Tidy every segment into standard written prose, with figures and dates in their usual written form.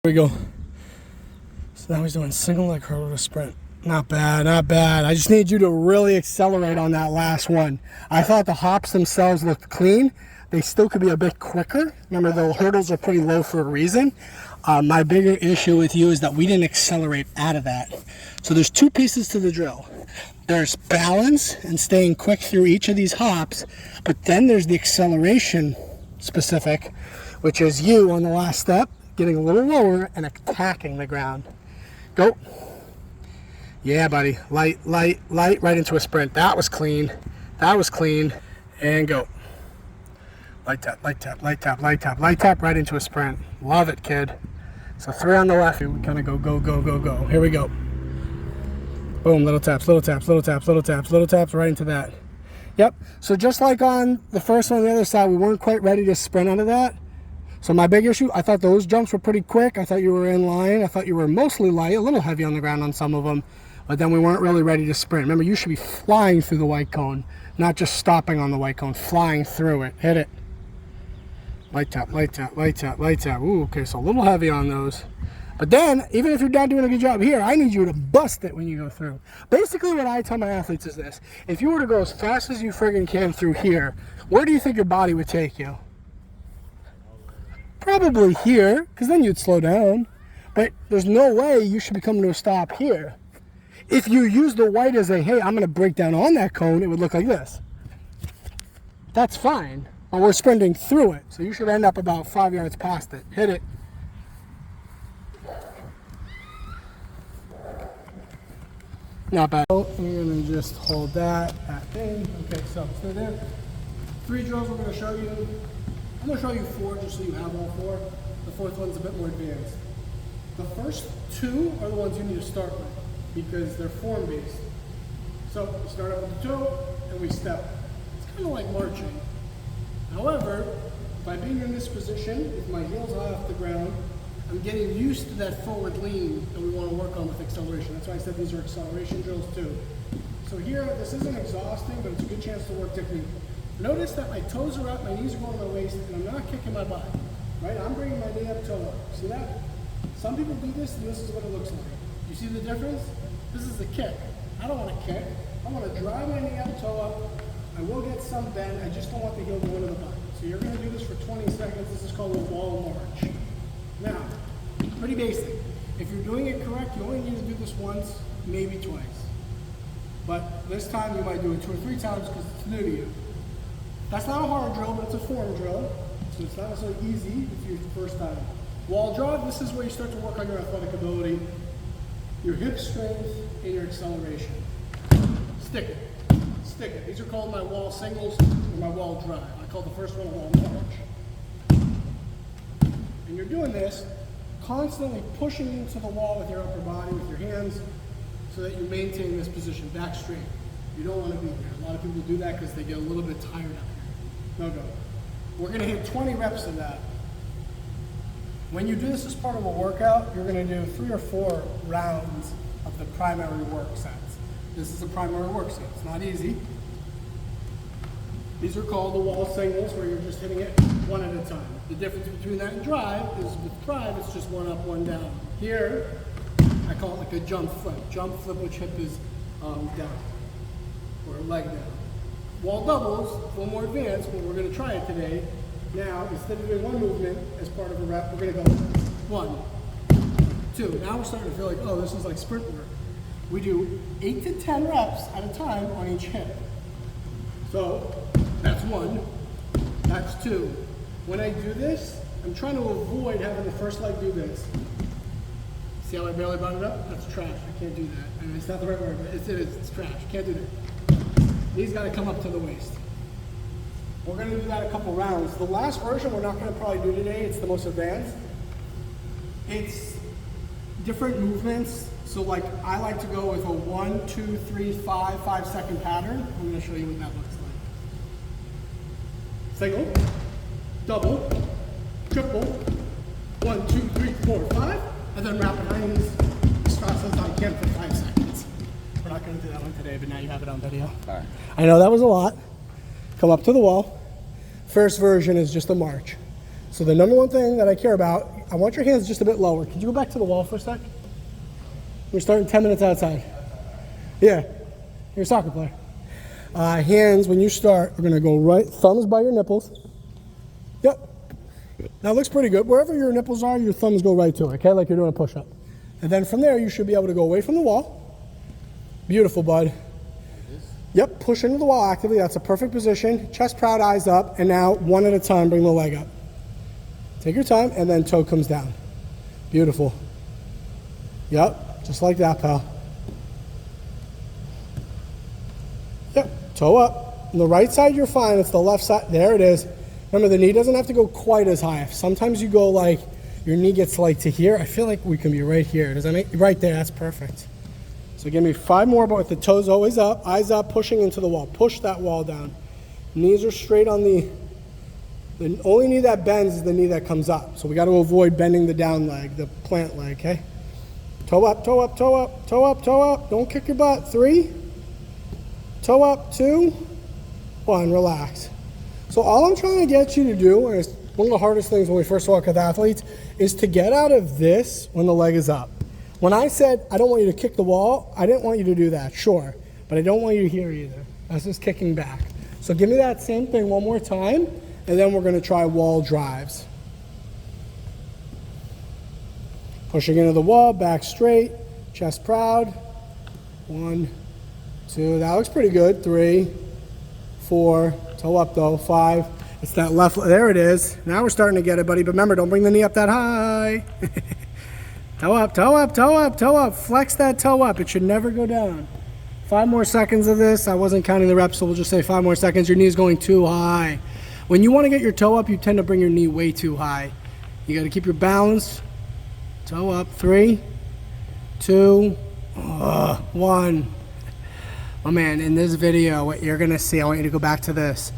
we go. So now he's doing single leg hurdle to sprint. Not bad, not bad. I just need you to really accelerate on that last one. I thought the hops themselves looked clean. They still could be a bit quicker. Remember, the hurdles are pretty low for a reason. My bigger issue with you is that we didn't accelerate out of that. So there's two pieces to the drill. There's balance and staying quick through each of these hops, but then there's the acceleration specific, which is you on the last step, getting a little lower and attacking the ground. Go. Yeah, buddy. Light, light, light, right into a sprint. That was clean. That was clean. And go. Light tap, light tap, light tap, light tap, light tap, right into a sprint. Love it, kid. So 3 on the left. We kind of go, go, go, go, go. Here we go. Boom, little taps, little taps, little taps, little taps, little taps, right into that. Yep. So just like on the first one on the other side, we weren't quite ready to sprint out of that. So my big issue, I thought those jumps were pretty quick. I thought you were in line. I thought you were mostly light, a little heavy on the ground on some of them. But then we weren't really ready to sprint. Remember, you should be flying through the white cone, not just stopping on the white cone, flying through it. Hit it. Light tap, light tap, light tap, light tap. Ooh, okay, so a little heavy on those. But then, even if you're not doing a good job here, I need you to bust it when you go through. Basically, what I tell my athletes is this. If you were to go as fast as you friggin' can through here, where do you think your body would take you? Probably here, because then you'd slow down. But there's no way you should be coming to a stop here. If you use the white as a, hey, I'm going to break down on that cone, it would look like this. That's fine. But we're sprinting through it, so you should end up about 5 yards past it. Hit it. Not bad. You're going to just hold that thing. Okay, so there. 3 drills we're going to show you. I'm going to show you 4 just so you have all 4. The 4th one's a bit more advanced. The first 2 are the ones you need to start with because they're form-based. So we start out with the toe and we step. It's kind of like marching. However, by being in this position with my heels high off the ground, I'm getting used to that forward lean that we want to work on with acceleration. That's why I said these are acceleration drills too. So here, this isn't exhausting, but it's a good chance to work technique. Notice that my toes are up, my knees are going to my waist, and I'm not kicking my butt. Right? I'm bringing my knee up, toe up. See that? Some people do this, and this is what it looks like. You see the difference? This is a kick. I don't want to kick. I want to drive my knee up, toe up. I will get some bend. I just don't want the heel going to the butt. So you're going to do this for 20 seconds. This is called a wall march. Now, pretty basic. If you're doing it correct, you only need to do this once, maybe twice. But this time you might do it 2 or 3 times because it's new to you. That's not a hard drill, but it's a form drill. So it's not so easy if you're the first time. Wall jog, this is where you start to work on your athletic ability, your hip strength, and your acceleration. Stick it. Stick it. These are called my wall singles or my wall drive. I call the first one a wall march. And you're doing this, constantly pushing into the wall with your upper body, with your hands, so that you maintain this position, back straight. You don't want to be here. A lot of people do that because they get a little bit tired up here. No go. We're going to hit 20 reps of that. When you do this as part of a workout, you're going to do 3 or 4 rounds of the primary work sets. This is a primary work set. It's not easy. These are called the wall singles, where you're just hitting it one at a time. The difference between that and drive is with drive, it's just 1 up, 1 down. Here, I call it like a jump flip. Jump flip, which hip is down, or leg down. Wall doubles, a little more advanced, but we're going to try it today. Now, instead of doing 1 movement as part of a rep, we're going to go 1, 2. Now we're starting to feel like, oh, this is like sprint work. We do 8 to 10 reps at a time on each hip. So that's 1, that's 2. When I do this, I'm trying to avoid having the first leg do this. See how I barely brought it up? That's trash. I can't do that. I mean, it's not the right word, but it's trash. Can't do that. These got to come up to the waist. We're going to do that a couple rounds. The last version we're not going to probably do today. It's the most advanced. It's different movements. So like I like to go with a 1, 2, 3, 5-second pattern. I'm going to show you what that looks like. Single, double, triple, 1, 2, 3, 4, 5, and then rapid irons as fast as I can for 5 seconds. We're not going to do that one today, but now you have it on video. All right. I know that was a lot. Come up to the wall. First version is just a march. So the number one thing that I care about, I want your hands just a bit lower. Could you go back to the wall for a sec? We're starting 10 minutes outside. Yeah, you're a soccer player. Hands, when you start, are gonna go right, thumbs by your nipples. Yep. Now it looks pretty good. Wherever your nipples are, your thumbs go right to it, okay? Like you're doing a push-up. And then from there, you should be able to go away from the wall. Beautiful, bud. Yep, push into the wall actively. That's a perfect position. Chest proud, eyes up. And now, one at a time, bring the leg up. Take your time, and then toe comes down. Beautiful. Yep, just like that, pal. Yep, toe up. On the right side, you're fine. It's the left side. There it is. Remember, the knee doesn't have to go quite as high. Sometimes you go like, your knee gets like to here. I feel like we can be right here. Does that make, right there, that's perfect. So give me 5 more, but with the toes always up, eyes up, pushing into the wall. Push that wall down. Knees are straight on the only knee that bends is the knee that comes up. So we got to avoid bending the down leg, the plant leg, okay? Toe up, toe up, toe up, toe up, toe up. Don't kick your butt. 3, toe up, 2, 1, relax. So all I'm trying to get you to do, and it's one of the hardest things when we first walk with athletes, is to get out of this when the leg is up. When I said, I don't want you to kick the wall, I didn't want you to do that, sure. But I don't want you to here either. That's just kicking back. So give me that same thing one more time, and then we're gonna try wall drives. Pushing into the wall, back straight, chest proud. 1, 2, that looks pretty good. 3, 4, toe up though, 5. It's that left, there it is. Now we're starting to get it, buddy. But remember, don't bring the knee up that high. Toe up, toe up, toe up, toe up. Flex that toe up. It should never go down. 5 more seconds of this. I wasn't counting the reps, so we'll just say 5 more seconds. Your knee's going too high. When you want to get your toe up, you tend to bring your knee way too high. You got to keep your balance. Toe up. 3, 2, 1. Oh man, in this video, what you're going to see, I want you to go back to this.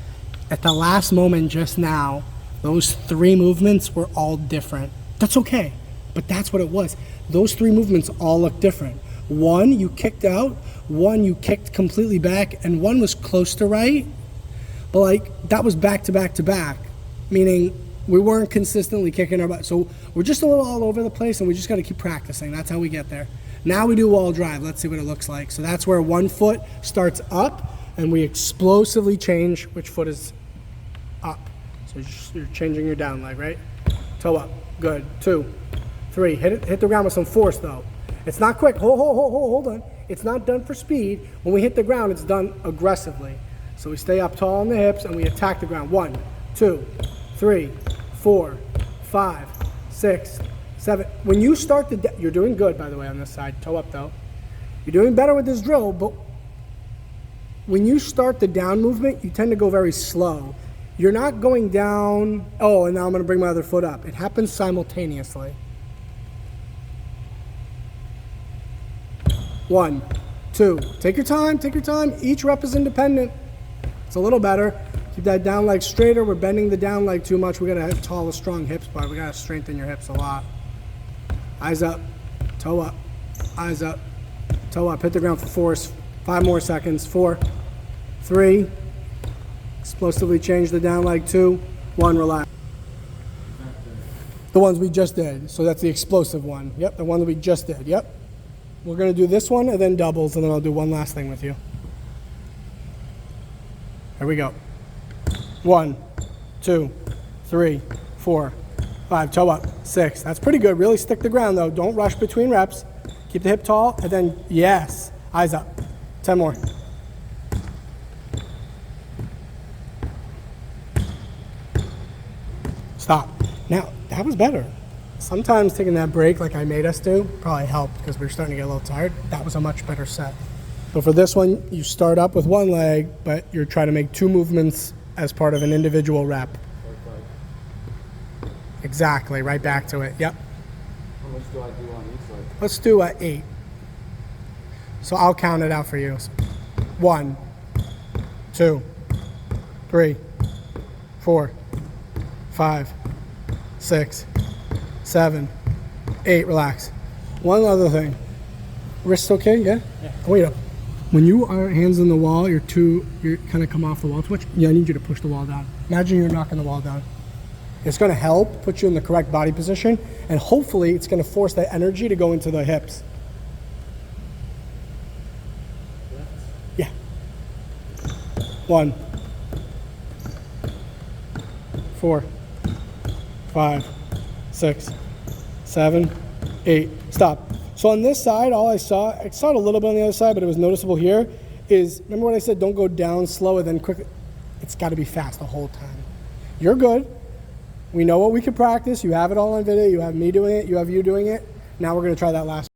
At the last moment just now, those 3 movements were all different. That's okay. But that's what it was. Those 3 movements all look different. 1, you kicked out. 1, you kicked completely back. And 1 was close to right. But like, that was back to back to back. Meaning, we weren't consistently kicking our butt. So we're just a little all over the place, and we just got to keep practicing. That's how we get there. Now we do wall drive. Let's see what it looks like. So that's where 1 foot starts up, and we explosively change which foot is up. So you're changing your down leg, right? Toe up. Good. 2, 3. Hit the ground with some force though. It's not quick. Hold on. It's not done for speed. When we hit the ground, it's done aggressively. So we stay up tall on the hips and we attack the ground. 1, 2, 3, 4, 5, 6, 7. When you start you're doing good, by the way, on this side. Toe up though. You're doing better with this drill, but when you start the down movement, you tend to go very slow. You're not going down, oh, and now I'm going to bring my other foot up. It happens simultaneously. 1, 2. Take your time, take your time. Each rep is independent. It's a little better. Keep that down leg straighter. We're bending the down leg too much. We got to have tall, strong hips, but we got to strengthen your hips a lot. Eyes up, toe up, eyes up, toe up. Hit the ground for force. 5 more seconds. 4, 3. Explosively change the down leg. 2, 1, relax. The ones we just did. So that's the explosive one. Yep, the one that we just did. Yep. We're going to do this one and then doubles, and then I'll do one last thing with you. Here we go. 1, 2, 3, 4, 5. Toe up. 6. That's pretty good. Really stick the ground though. Don't rush between reps. Keep the hip tall, and then yes. Eyes up. 10 more. Stop. Now, that was better. Sometimes taking that break like I made us do probably helped because we were starting to get a little tired. That was a much better set. So for this one, you start up with 1 leg, but you're trying to make 2 movements as part of an individual rep. Exactly, right back to it. Yep. How much do I do on each leg? Let's do 8. So I'll count it out for you. 1, 2, 3, 4, 5, 6, 7, 8. Relax. One other thing. Wrist okay? Yeah? Yeah. Wait up. When you are hands on the wall, you're kind of come off the wall too much. Yeah, I need you to push the wall down. Imagine you're knocking the wall down. It's going to help put you in the correct body position, and hopefully it's going to force that energy to go into the hips. Yeah. 1, 4, 5, 6, 7, 8. Stop. So on this side, all I saw it a little bit on the other side, but it was noticeable here, is, remember when I said don't go down slow and then quick? It's got to be fast the whole time. You're good. We know what we can practice. You have it all on video. You have me doing it. You have you doing it. Now we're going to try that last